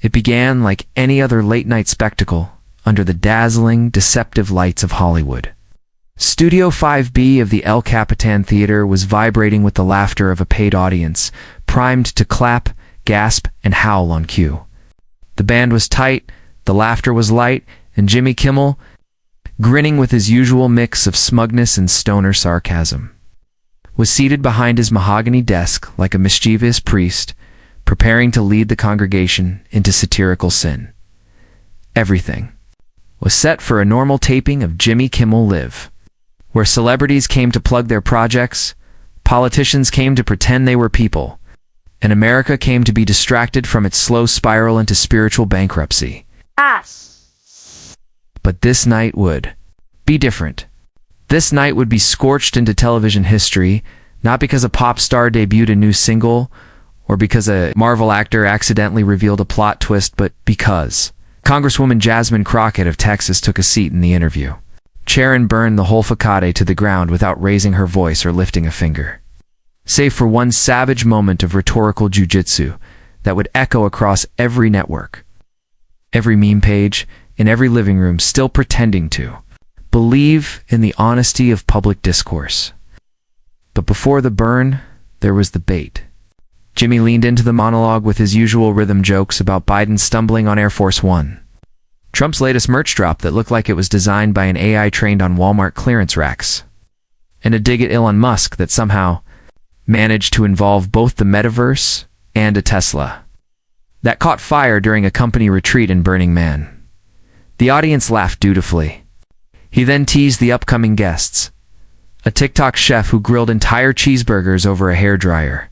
It began like any other late-night spectacle, under the dazzling, deceptive lights of Hollywood. Studio 5B of the El Capitan Theater was vibrating with the laughter of a paid audience, primed to clap, gasp, and howl on cue. The band was tight, the laughter was light, and Jimmy Kimmel, grinning with his usual mix of smugness and stoner sarcasm, was seated behind his mahogany desk like a mischievous priest, preparing to lead the congregation into satirical sin. Everything was set for a normal taping of Jimmy Kimmel Live, where celebrities came to plug their projects, politicians came to pretend they were people, and America came to be distracted from its slow spiral into spiritual bankruptcy. But this night would be different. This night would be scorched into television history, not because a pop star debuted a new single, or because a Marvel actor accidentally revealed a plot twist, but because Congresswoman Jasmine Crockett of Texas took a seat in the interview. Sharon burned the whole facade to the ground without raising her voice or lifting a finger, save for one savage moment of rhetorical jujitsu that would echo across every network, every meme page, in every living room, still pretending to believe in the honesty of public discourse. But before the burn, there was the bait. Jimmy leaned into the monologue with his usual rhythm jokes about Biden stumbling on Air Force One, Trump's latest merch drop that looked like it was designed by an AI trained on Walmart clearance racks, and a dig at Elon Musk that somehow managed to involve both the metaverse and a Tesla that caught fire during a company retreat in Burning Man. The audience laughed dutifully. He then teased the upcoming guests, a TikTok chef who grilled entire cheeseburgers over a hairdryer,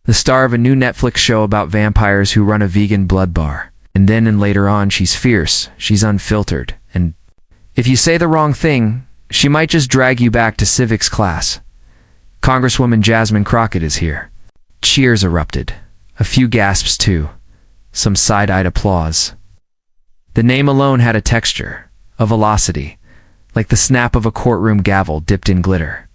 the star of a new Netflix show about vampires who run a vegan blood bar, and then and later on she's fierce, she's unfiltered, and if you say the wrong thing, she might just drag you back to civics class. Congresswoman Jasmine Crockett is here. Cheers erupted, a few gasps too, some side-eyed applause. The name alone had a texture, a velocity, like the snap of a courtroom gavel dipped in glitter.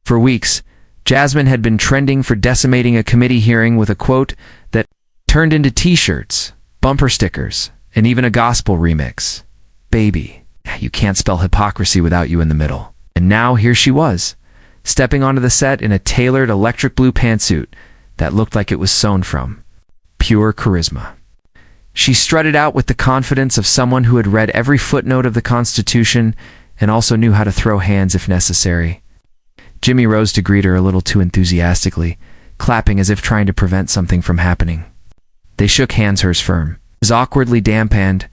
For weeks, Jasmine had been trending for decimating a committee hearing with a quote that turned into t-shirts, bumper stickers, and even a gospel remix. Baby, you can't spell hypocrisy without you in the middle. And now here she was, stepping onto the set in a tailored electric blue pantsuit that looked like it was sewn from pure charisma. She strutted out with the confidence of someone who had read every footnote of the Constitution and also knew how to throw hands if necessary. Jimmy rose to greet her a little too enthusiastically, clapping as if trying to prevent something from happening. They shook hands, hers firm. It was awkwardly dampened.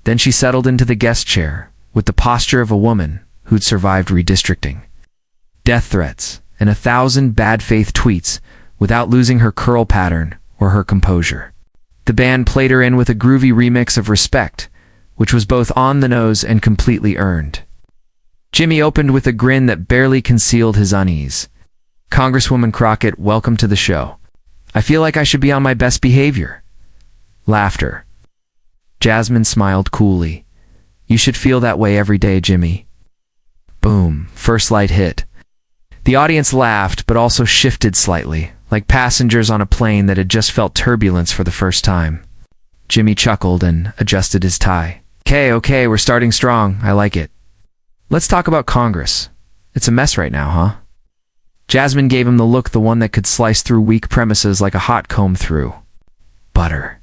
Then she settled into the guest chair, with the posture of a woman who'd survived redistricting, death threats, and 1,000 bad faith tweets without losing her curl pattern or her composure. The band played her in with a groovy remix of Respect, which was both on the nose and completely earned. Jimmy opened with a grin that barely concealed his unease. Congresswoman Crockett, welcome to the show. I feel like I should be on my best behavior. Laughter. Jasmine smiled coolly. You should feel that way every day, Jimmy. Boom, first light hit. The audience laughed, but also shifted slightly, like passengers on a plane that had just felt turbulence for the first time. Jimmy chuckled and adjusted his tie. Okay, we're starting strong. I like it. Let's talk about Congress. It's a mess right now, huh? Jasmine gave him the look, the one that could slice through weak premises like a hot comb through butter.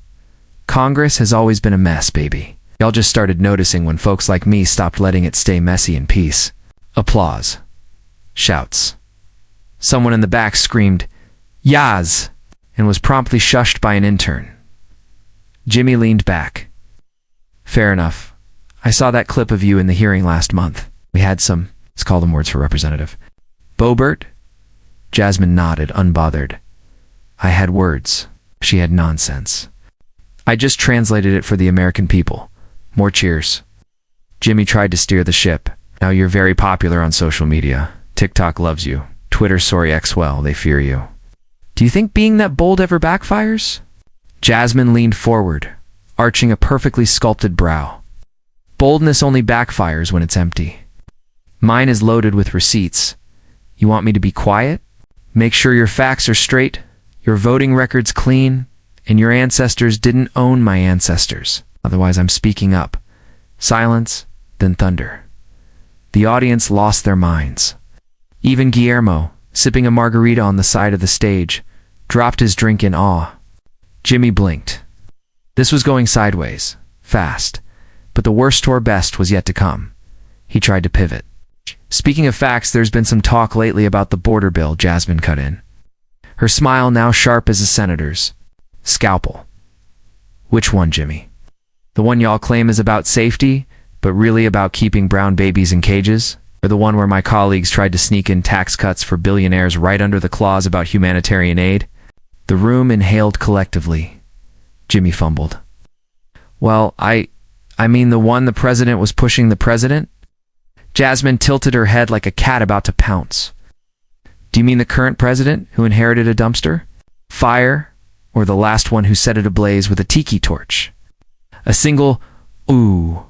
Congress has always been a mess, baby. Y'all just started noticing when folks like me stopped letting it stay messy in peace. Applause. Shouts. Someone in the back screamed, Yaz, and was promptly shushed by an intern. Jimmy leaned back. Fair enough. I saw that clip of you in the hearing last month. We had some, let's call them words for representative. Boebert? Jasmine nodded, unbothered. I had words. She had nonsense. I just translated it for the American people. More cheers. Jimmy tried to steer the ship. Now you're very popular on social media. TikTok loves you. Twitter, sorry, well, they fear you. Do you think being that bold ever backfires? Jasmine leaned forward, arching a perfectly sculpted brow. Boldness only backfires when it's empty. Mine is loaded with receipts. You want me to be quiet? Make sure your facts are straight, your voting records clean, And your ancestors didn't own my ancestors. Otherwise, I'm speaking up. Silence, then thunder. The audience lost their minds. Even Guillermo, sipping a margarita on the side of the stage, dropped his drink in awe. Jimmy blinked. This was going sideways, fast, but the worst or best was yet to come. He tried to pivot. Speaking of facts, there's been some talk lately about the border bill, Jasmine cut in. Her smile now sharp as a senator's. Scalpel. Which one, Jimmy? The one y'all claim is about safety, but really about keeping brown babies in cages? Or the one where my colleagues tried to sneak in tax cuts for billionaires right under the clause about humanitarian aid? The room inhaled collectively. Jimmy fumbled. Well, I mean the one the president was pushing the president? Jasmine tilted her head like a cat about to pounce. Do you mean the current president who inherited a dumpster? Fire? Or the last one who set it ablaze with a tiki torch? A single ooh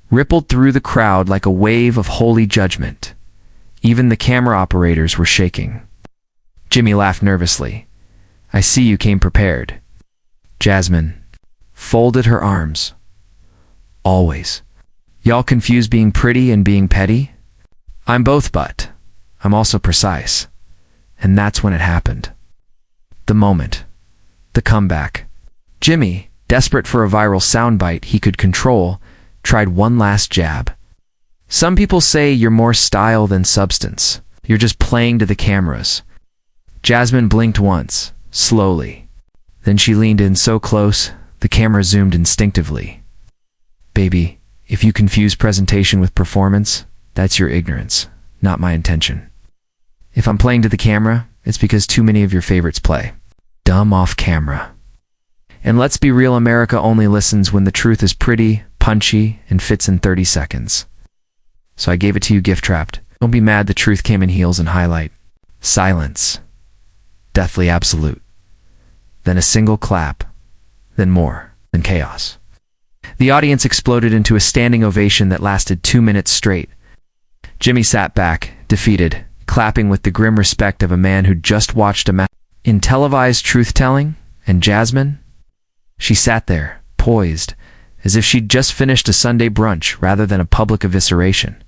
rippled through the crowd like a wave of holy judgment. Even the camera operators were shaking. Jimmy laughed nervously. I see you came prepared. Jasmine folded her arms. Always. Y'all confuse being pretty and being petty? I'm both, but I'm also precise. And that's when it happened. The moment. The comeback. Jimmy, desperate for a viral soundbite he could control, tried one last jab. Some people say you're more style than substance. You're just playing to the cameras. Jasmine blinked once, slowly. Then she leaned in so close, the camera zoomed instinctively. Baby, if you confuse presentation with performance, that's your ignorance, not my intention. If I'm playing to the camera, it's because too many of your favorites play. Dumb off camera. And let's be real, America only listens when the truth is pretty, punchy, and fits in 30 seconds. So I gave it to you gift-trapped. Don't be mad the truth came in heels and highlight. Silence. Deathly absolute. Then a single clap. Then more. Then chaos. The audience exploded into a standing ovation that lasted 2 minutes straight. Jimmy sat back, defeated, clapping with the grim respect of a man who'd just watched a match. In televised truth-telling, and Jasmine? She sat there, poised, as if she'd just finished a Sunday brunch rather than a public evisceration.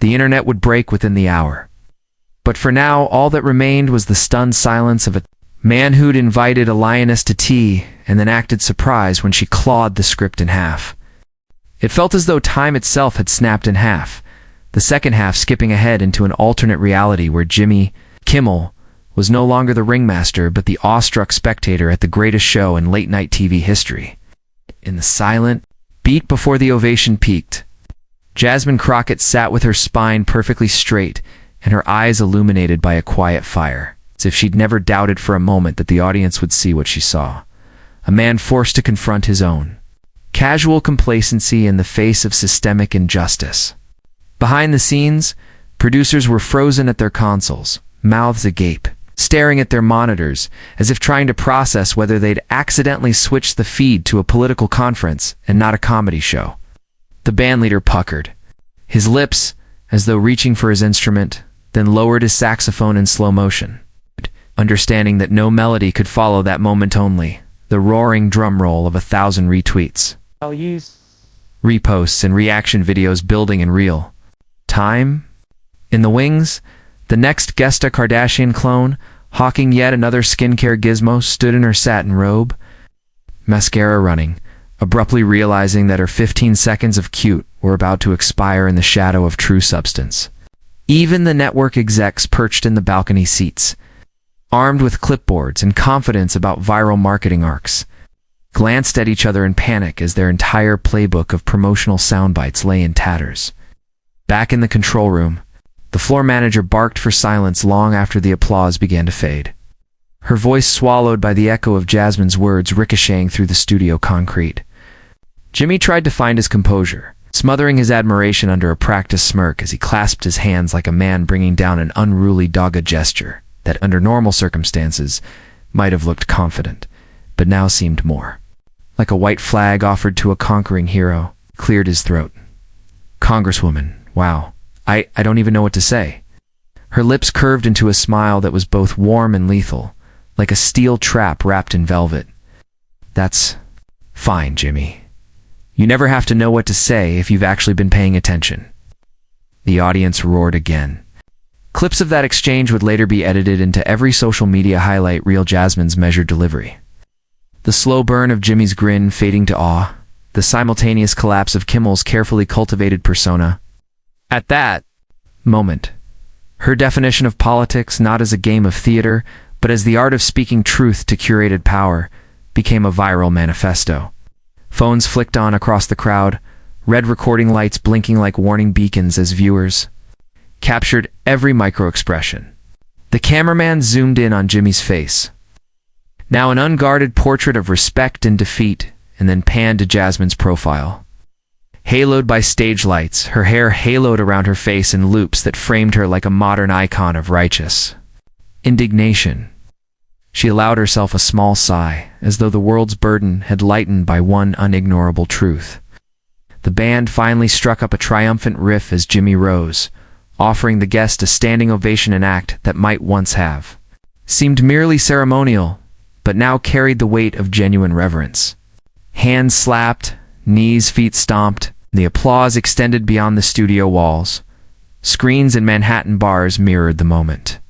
The internet would break within the hour. But for now, all that remained was the stunned silence of a man who'd invited a lioness to tea and then acted surprised when she clawed the script in half. It felt as though time itself had snapped in half, the second half skipping ahead into an alternate reality where Jimmy Kimmel was no longer the ringmaster but the awestruck spectator at the greatest show in late-night TV history. In the silent beat before the ovation peaked, Jasmine Crockett sat with her spine perfectly straight and her eyes illuminated by a quiet fire, as if she'd never doubted for a moment that the audience would see what she saw. A man forced to confront his own casual complacency in the face of systemic injustice. Behind the scenes, producers were frozen at their consoles, mouths agape, staring at their monitors as if trying to process whether they'd accidentally switched the feed to a political conference and not a comedy show. The bandleader puckered, his lips as though reaching for his instrument, then lowered his saxophone in slow motion, understanding that no melody could follow that moment only, the roaring drum roll of 1,000 retweets. I'll use reposts and reaction videos building in real time. In the wings, the next Gesta Kardashian clone, hawking yet another skincare gizmo, stood in her satin robe, mascara running, abruptly realizing that her 15 seconds of cute were about to expire in the shadow of true substance. Even the network execs perched in the balcony seats, armed with clipboards and confidence about viral marketing arcs, glanced at each other in panic as their entire playbook of promotional soundbites lay in tatters. Back in the control room, the floor manager barked for silence long after the applause began to fade. Her voice swallowed by the echo of Jasmine's words ricocheting through the studio concrete. Jimmy tried to find his composure, smothering his admiration under a practiced smirk as he clasped his hands like a man bringing down an unruly dogged gesture that under normal circumstances might have looked confident, but now seemed more like a white flag offered to a conquering hero. Cleared his throat. Congresswoman, wow, I don't even know what to say. Her lips curved into a smile that was both warm and lethal, like a steel trap wrapped in velvet. That's fine, Jimmy. You never have to know what to say if you've actually been paying attention. The audience roared again. Clips of that exchange would later be edited into every social media highlight reel. Jasmine's measured delivery. The slow burn of Jimmy's grin fading to awe. The simultaneous collapse of Kimmel's carefully cultivated persona. At that moment, her definition of politics, not as a game of theater, but as the art of speaking truth to curated power, became a viral manifesto. Phones flicked on across the crowd, red recording lights blinking like warning beacons as viewers captured every micro-expression. The cameraman zoomed in on Jimmy's face. Now an unguarded portrait of respect and defeat, and then panned to Jasmine's profile. Haloed by stage lights, her hair haloed around her face in loops that framed her like a modern icon of righteous indignation. She allowed herself a small sigh, as though the world's burden had lightened by one unignorable truth. The band finally struck up a triumphant riff as Jimmy rose, offering the guest a standing ovation, an act that might once have seemed merely ceremonial, but now carried the weight of genuine reverence. Hands slapped, knees, feet stomped, the applause extended beyond the studio walls. Screens in Manhattan bars mirrored the moment.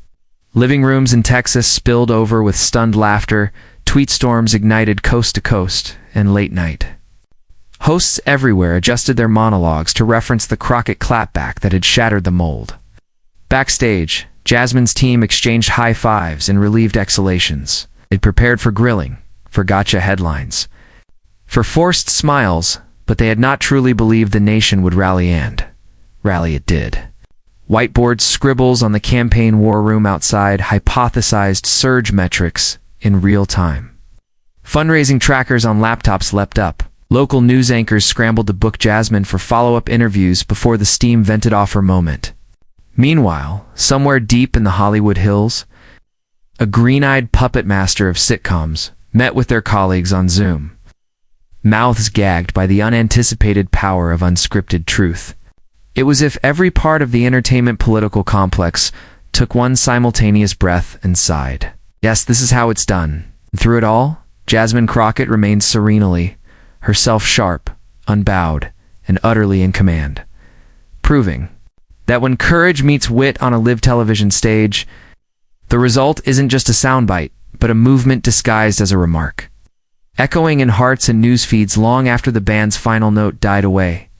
Living rooms in Texas spilled over with stunned laughter, tweet storms ignited coast to coast, and late night. Hosts everywhere adjusted their monologues to reference the Crockett clapback that had shattered the mold. Backstage, Jasmine's team exchanged high fives and relieved exhalations. It prepared for grilling, for gotcha headlines, for forced smiles, but they had not truly believed the nation would rally, and rally it did. Whiteboard scribbles on the campaign war room outside hypothesized surge metrics in real time. Fundraising trackers on laptops leapt up. Local news anchors scrambled to book Jasmine for follow-up interviews before the steam vented off her moment. Meanwhile, somewhere deep in the Hollywood Hills, a green-eyed puppet master of sitcoms met with their colleagues on Zoom, mouths gagged by the unanticipated power of unscripted truth. It was as if every part of the entertainment political complex took one simultaneous breath and sighed. Yes, this is how it's done. And through it all, Jasmine Crockett remained serenely, herself sharp, unbowed, and utterly in command, proving that when courage meets wit on a live television stage, the result isn't just a soundbite, but a movement disguised as a remark. Echoing in hearts and news feeds long after the band's final note died away,